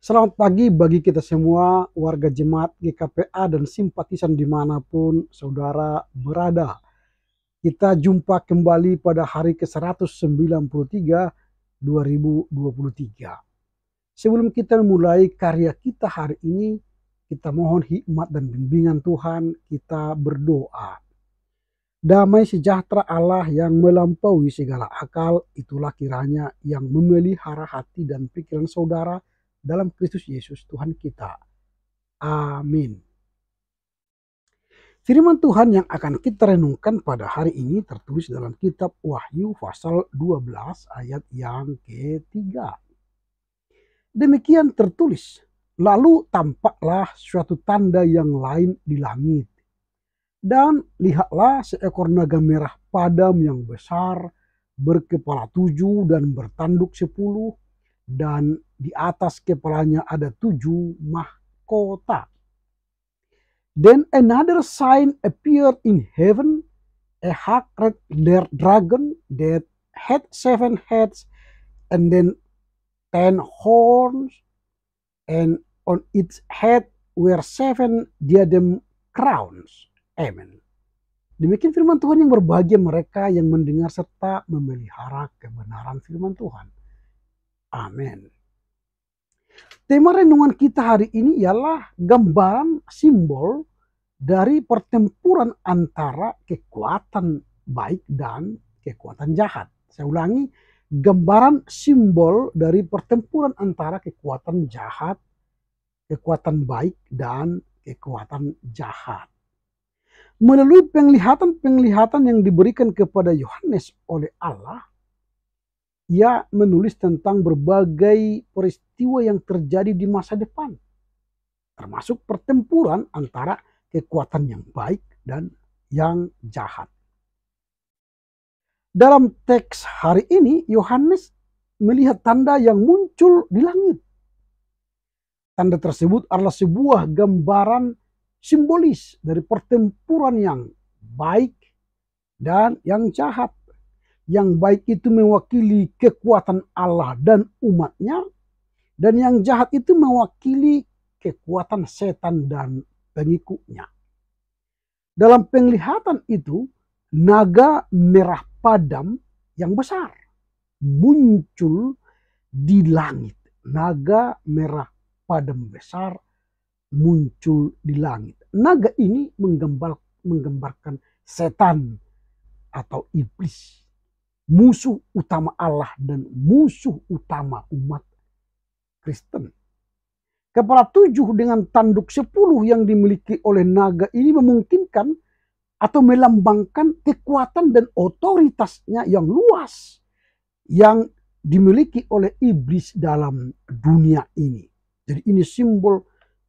Selamat pagi bagi kita semua, warga jemaat GKPA dan simpatisan dimanapun saudara berada. Kita jumpa kembali pada hari ke-193, 2023. Sebelum kita memulai karya kita hari ini, kita mohon hikmat dan bimbingan Tuhan, kita berdoa. Damai sejahtera Allah yang melampaui segala akal, itulah kiranya yang memelihara hati dan pikiran saudara dalam Kristus Yesus Tuhan kita. Amin. Firman Tuhan yang akan kita renungkan pada hari ini tertulis dalam kitab Wahyu pasal 12 ayat yang ketiga. Demikian tertulis, lalu tampaklah suatu tanda yang lain di langit. Dan lihatlah seekor naga merah padam yang besar, berkepala 7 dan bertanduk 10, dan di atas kepalanya ada 7 mahkota. Then another sign appeared in heaven, a hawk-red dragon that had 7 heads and then 10 horns, and on its head were 7 diadem crowns. Amen. Demikian firman Tuhan yang berbahagia mereka yang mendengar serta memelihara kebenaran firman Tuhan. Amin. Tema renungan kita hari ini ialah gambaran simbol dari pertempuran antara kekuatan baik dan kekuatan jahat. Saya ulangi, gambaran simbol dari pertempuran antara kekuatan jahat, kekuatan baik, dan kekuatan jahat. Melalui penglihatan-penglihatan yang diberikan kepada Yohanes oleh Allah, ia menulis tentang berbagai peristiwa yang terjadi di masa depan, termasuk pertempuran antara kekuatan yang baik dan yang jahat. Dalam teks hari ini, Yohanes melihat tanda yang muncul di langit. Tanda tersebut adalah sebuah gambaran simbolis dari pertempuran yang baik dan yang jahat. Yang baik itu mewakili kekuatan Allah dan umatnya, dan yang jahat itu mewakili kekuatan setan dan pengikutnya. Dalam penglihatan itu, naga merah padam yang besar muncul di langit. Naga merah padam besar muncul di langit. Naga ini menggambarkan setan atau iblis, musuh utama Allah dan musuh utama umat Kristen. Kepala 7 dengan tanduk 10 yang dimiliki oleh naga ini memungkinkan atau melambangkan kekuatan dan otoritasnya yang luas yang dimiliki oleh iblis dalam dunia ini. Jadi ini simbol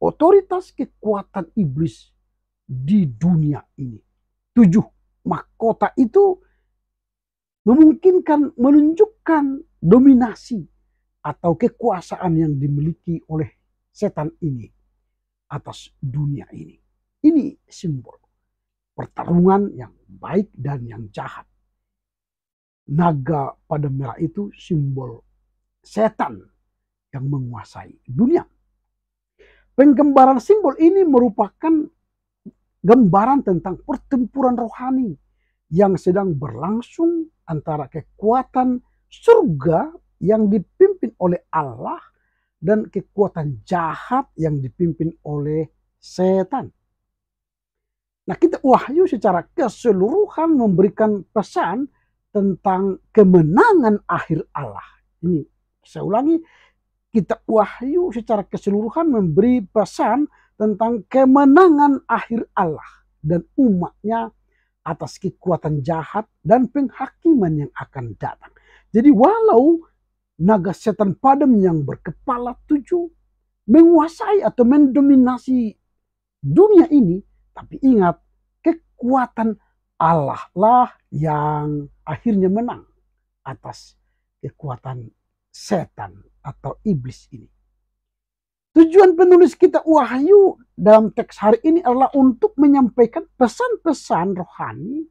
otoritas kekuatan iblis di dunia ini. 7 mahkota itu memungkinkan menunjukkan dominasi atau kekuasaan yang dimiliki oleh setan ini atas dunia ini. Ini simbol pertarungan yang baik dan yang jahat. Naga pada merah itu simbol setan yang menguasai dunia. Penggambaran simbol ini merupakan gambaran tentang pertempuran rohani yang sedang berlangsung antara kekuatan surga yang dipimpin oleh Allah dan kekuatan jahat yang dipimpin oleh setan. Nah, kita Wahyu secara keseluruhan memberikan pesan tentang kemenangan akhir Allah. Ini saya ulangi, kitab Wahyu secara keseluruhan memberi pesan tentang kemenangan akhir Allah dan umatnya atas kekuatan jahat dan penghakiman yang akan datang. Jadi walau naga setan padam yang berkepala 7 menguasai atau mendominasi dunia ini, tapi ingat, kekuatan Allah lah yang akhirnya menang atas kekuatan setan atau iblis ini. Tujuan penulis kitab Wahyu dalam teks hari ini adalah untuk menyampaikan pesan-pesan rohani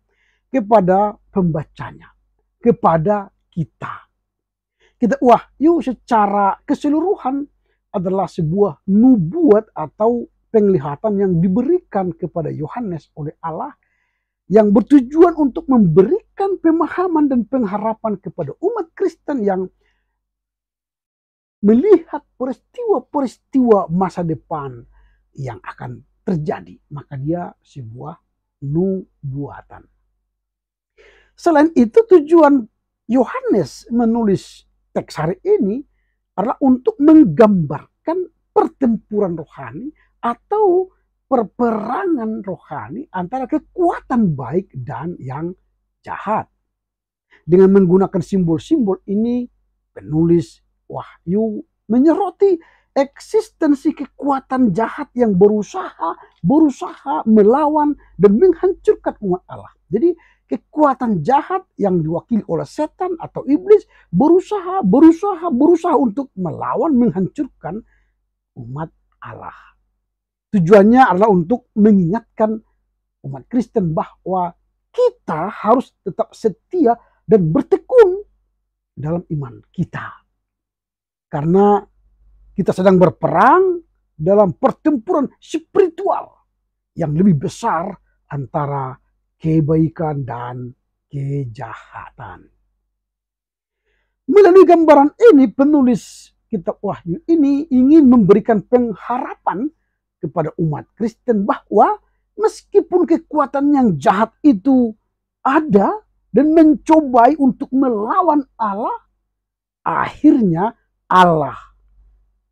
kepada pembacanya, kepada kita. Kitab Wahyu secara keseluruhan adalah sebuah nubuat atau penglihatan yang diberikan kepada Yohanes oleh Allah yang bertujuan untuk memberikan pemahaman dan pengharapan kepada umat Kristen yang melihat peristiwa-peristiwa masa depan yang akan terjadi. Maka dia sebuah nubuatan. Selain itu, tujuan Yohanes menulis teks hari ini adalah untuk menggambarkan pertempuran rohani atau perperangan rohani antara kekuatan baik dan yang jahat. Dengan menggunakan simbol-simbol ini, penulis Wahyu menyoroti eksistensi kekuatan jahat yang berusaha melawan dan menghancurkan umat Allah. Jadi kekuatan jahat yang diwakili oleh setan atau iblis berusaha untuk melawan, menghancurkan umat Allah. Tujuannya adalah untuk mengingatkan umat Kristen bahwa kita harus tetap setia dan bertekun dalam iman kita. Karena kita sedang berperang dalam pertempuran spiritual yang lebih besar antara kebaikan dan kejahatan. Melalui gambaran ini, penulis kitab Wahyu ini ingin memberikan pengharapan kepada umat Kristen bahwa meskipun kekuatan yang jahat itu ada dan mencobai untuk melawan Allah, akhirnya Allah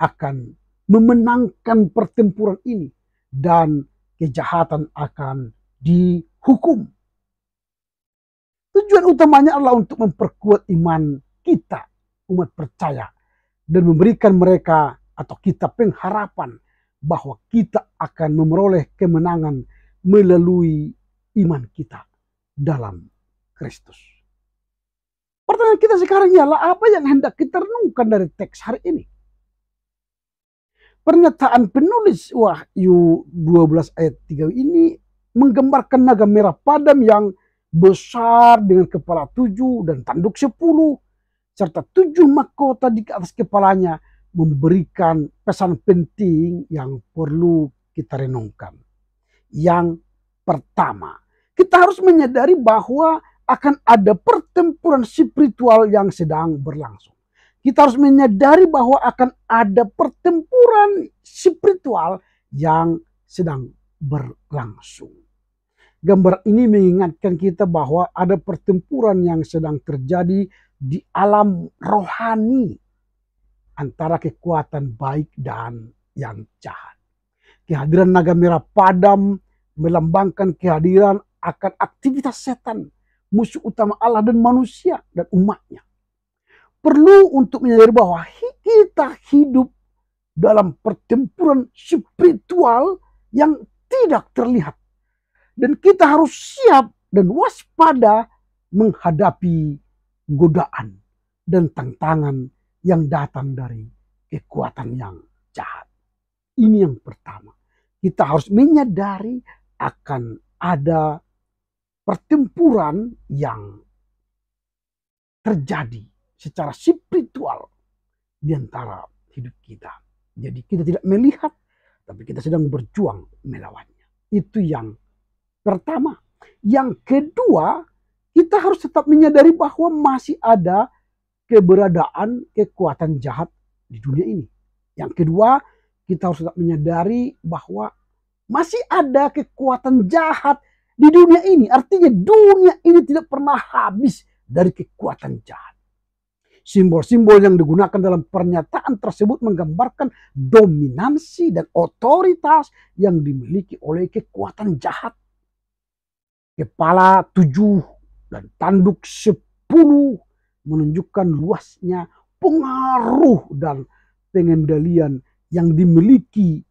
akan memenangkan pertempuran ini dan kejahatan akan dihukum. Tujuan utamanya adalah untuk memperkuat iman kita, umat percaya, dan memberikan mereka atau kita pengharapan bahwa kita akan memperoleh kemenangan melalui iman kita dalam Kristus. Pertanyaan kita sekarang ialah apa yang hendak kita renungkan dari teks hari ini? Pernyataan penulis Wahyu 12 ayat 3 ini menggambarkan naga merah padam yang besar dengan kepala 7 dan tanduk 10 serta 7 mahkota di atas kepalanya, memberikan pesan penting yang perlu kita renungkan. Yang pertama, kita harus menyadari bahwa akan ada pertempuran spiritual yang sedang berlangsung. Kita harus menyadari bahwa akan ada pertempuran spiritual yang sedang berlangsung. Gambar ini mengingatkan kita bahwa ada pertempuran yang sedang terjadi di alam rohani antara kekuatan baik dan yang jahat. Kehadiran naga merah padam melambangkan kehadiran akan aktivitas setan, musuh utama Allah dan manusia dan umatnya. Perlu untuk menyadari bahwa kita hidup dalam pertempuran spiritual yang tidak terlihat. Dan kita harus siap dan waspada menghadapi godaan dan tantangan yang datang dari kekuatan yang jahat. Ini yang pertama. Kita harus menyadari akan ada pertempuran yang terjadi secara spiritual di antara hidup kita. Jadi kita tidak melihat, tapi kita sedang berjuang melawannya. Itu yang pertama. Yang kedua, kita harus tetap menyadari bahwa masih ada keberadaan kekuatan jahat di dunia ini. Yang kedua, kita harus tetap menyadari bahwa masih ada kekuatan jahat di dunia ini. Artinya dunia ini tidak pernah habis dari kekuatan jahat. Simbol-simbol yang digunakan dalam pernyataan tersebut menggambarkan dominansi dan otoritas yang dimiliki oleh kekuatan jahat. Kepala 7 dan tanduk 10 menunjukkan luasnya pengaruh dan pengendalian yang dimiliki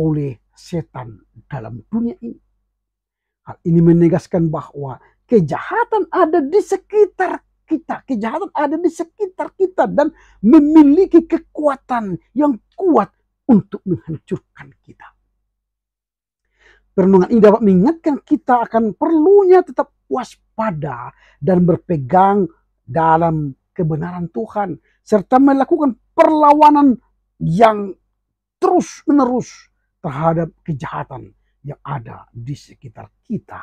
oleh setan dalam dunia ini. Hal ini menegaskan bahwa kejahatan ada di sekitar kita. Kejahatan ada di sekitar kita dan memiliki kekuatan yang kuat untuk menghancurkan kita. Perenungan ini dapat mengingatkan kita akan perlunya tetap waspada dan berpegang dalam kebenaran Tuhan, serta melakukan perlawanan yang terus-menerus terhadap kejahatan yang ada di sekitar kita.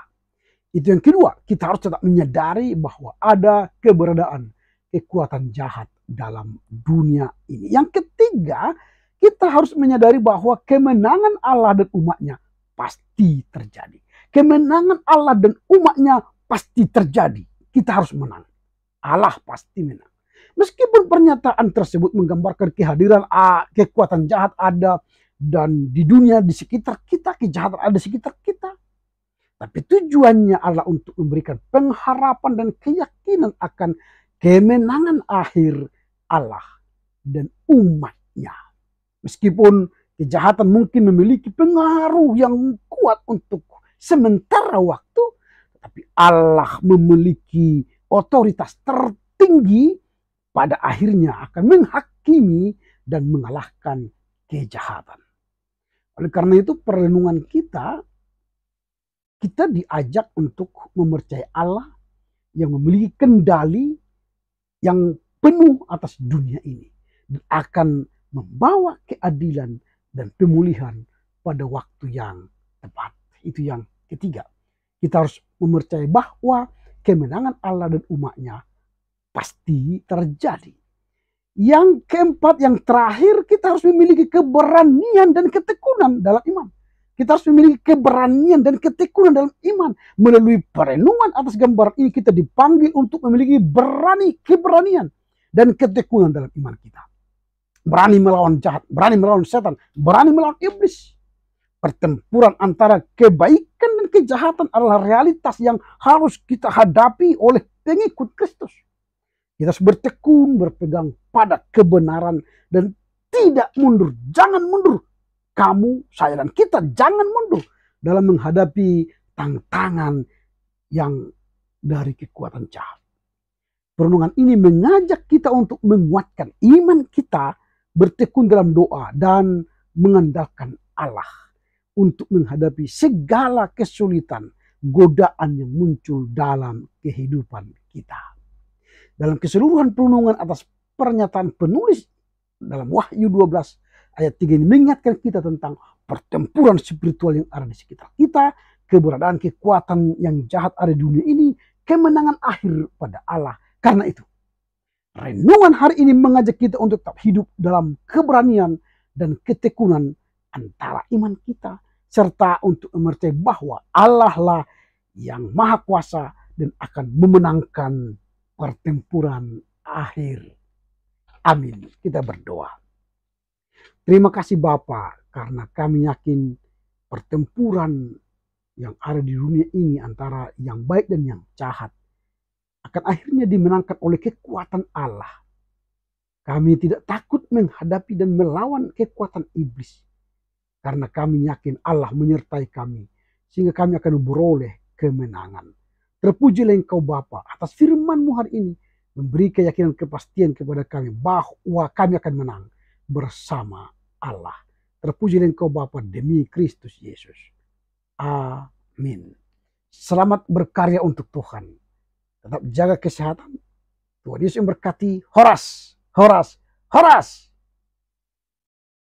Itu yang kedua, kita harus tetap menyadari bahwa ada keberadaan kekuatan jahat dalam dunia ini. Yang ketiga, kita harus menyadari bahwa kemenangan Allah dan umatnya pasti terjadi. Kemenangan Allah dan umatnya pasti terjadi. Kita harus menang. Allah pasti menang. Meskipun pernyataan tersebut menggambarkan kehadiran kekuatan jahat ada dan di dunia di sekitar kita, kejahatan ada di sekitar kita. Tapi tujuannya adalah untuk memberikan pengharapan dan keyakinan akan kemenangan akhir Allah dan umatnya. Meskipun kejahatan mungkin memiliki pengaruh yang kuat untuk sementara waktu, tapi Allah memiliki otoritas tertinggi pada akhirnya akan menghakimi dan mengalahkan kejahatan. Oleh karena itu perenungan kita diajak untuk mempercayai Allah yang memiliki kendali yang penuh atas dunia ini dan akan membawa keadilan dan pemulihan pada waktu yang tepat. Itu yang ketiga. Kita harus mempercayai bahwa kemenangan Allah dan umatnya pasti terjadi. Yang keempat, yang terakhir, kita harus memiliki keberanian dan ketekunan dalam iman. Kita harus memiliki keberanian dan ketekunan dalam iman. Melalui perenungan atas gambaran ini kita dipanggil untuk memiliki keberanian dan ketekunan dalam iman kita. Berani melawan jahat, berani melawan setan, berani melawan iblis. Pertempuran antara kebaikan dan kejahatan adalah realitas yang harus kita hadapi oleh pengikut Kristus. Kita harus bertekun, berpegang pada kebenaran dan tidak mundur. Jangan mundur. Kamu, saya, dan kita jangan mundur dalam menghadapi tantangan yang dari kekuatan jahat. Perenungan ini mengajak kita untuk menguatkan iman kita, bertekun dalam doa, dan mengandalkan Allah untuk menghadapi segala kesulitan, godaan yang muncul dalam kehidupan kita. Dalam keseluruhan perenungan atas pernyataan penulis dalam Wahyu 12 ayat 3 ini mengingatkan kita tentang pertempuran spiritual yang ada di sekitar kita, keberadaan kekuatan yang jahat ada di dunia ini, kemenangan akhir pada Allah. Karena itu, renungan hari ini mengajak kita untuk tetap hidup dalam keberanian dan ketekunan antara iman kita, serta untuk mempercayai bahwa Allah lah yang maha kuasa dan akan memenangkan pertempuran akhir. Amin. Kita berdoa. Terima kasih Bapa, karena kami yakin pertempuran yang ada di dunia ini antara yang baik dan yang jahat akan akhirnya dimenangkan oleh kekuatan Allah. Kami tidak takut menghadapi dan melawan kekuatan iblis, karena kami yakin Allah menyertai kami, sehingga kami akan beroleh kemenangan. Terpujilah Engkau Bapa atas firman-Mu hari ini, memberi keyakinan kepastian kepada kami bahwa kami akan menang bersama Allah. Terpujilah Engkau Bapa demi Kristus Yesus. Amin. Selamat berkarya untuk Tuhan. Tetap jaga kesehatan. Tuhan Yesus memberkati. Horas, horas, horas.